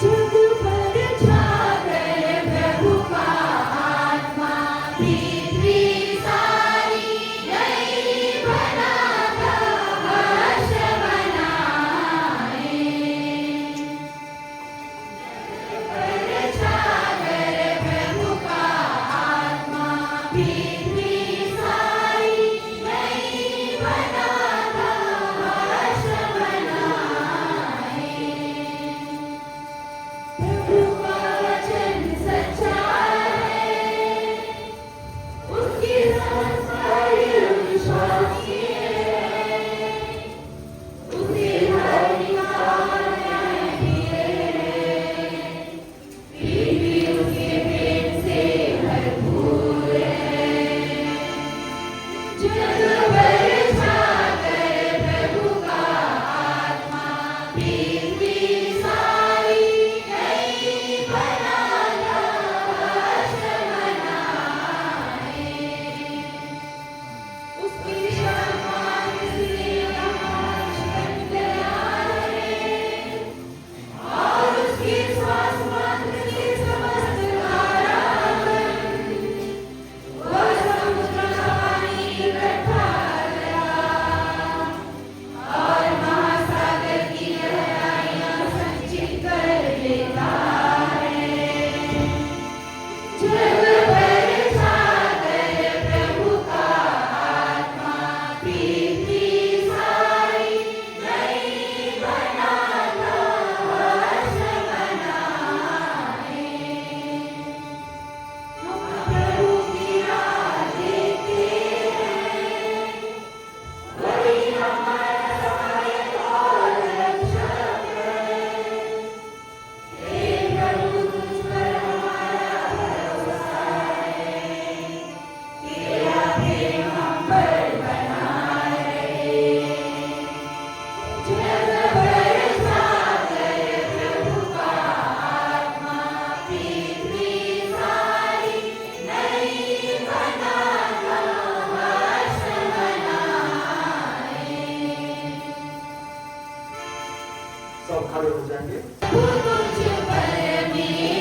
जग पर जागर प्रभु का आत्मा, पृथ्वी सारी नई बनाता हर्ष मनाए। जग पर जागर प्रभु का आत्मा, पृथ्वी सारी नई बनाता हर्ष मनाए। प्रभु का वचन सच्चा है, उसकी संस्कारी विश्वासी है, उसकी धार्मिकता न्याय प्रिय है, पृथ्वी उसके प्रेम से भरपूर है। जग पर जाकर प्रभु का आत्मा, पृथ्वी सारी नई बनाता हर्ष मनाए। उसकी क्षमा से आकाश बन गया है, और उसकी श्वास मात्र से समस्त तारागण, वह समुद्र का पानी इकट्ठा गया, और महासागर की गहराइयां संचित कर लेता है। जग पर जाकर प्रभु का आत्मा, पृथ्वी सारी नई बनाता हर्ष मनाए। हम प्रभु की राह देखते हैं, वही हमारा सहायक और रक्षक है। हे प्रभु, तुझ पर हमारा भरोसा है, तेरा प्रेम हम पर बना रहे। जग पर जाकर प्रभु का आत्मा, पृथ्वी सारी नई बनाता हर्ष मनाए। सब खड़े हो जाएंगे। प्रभु तुझ पर मेरा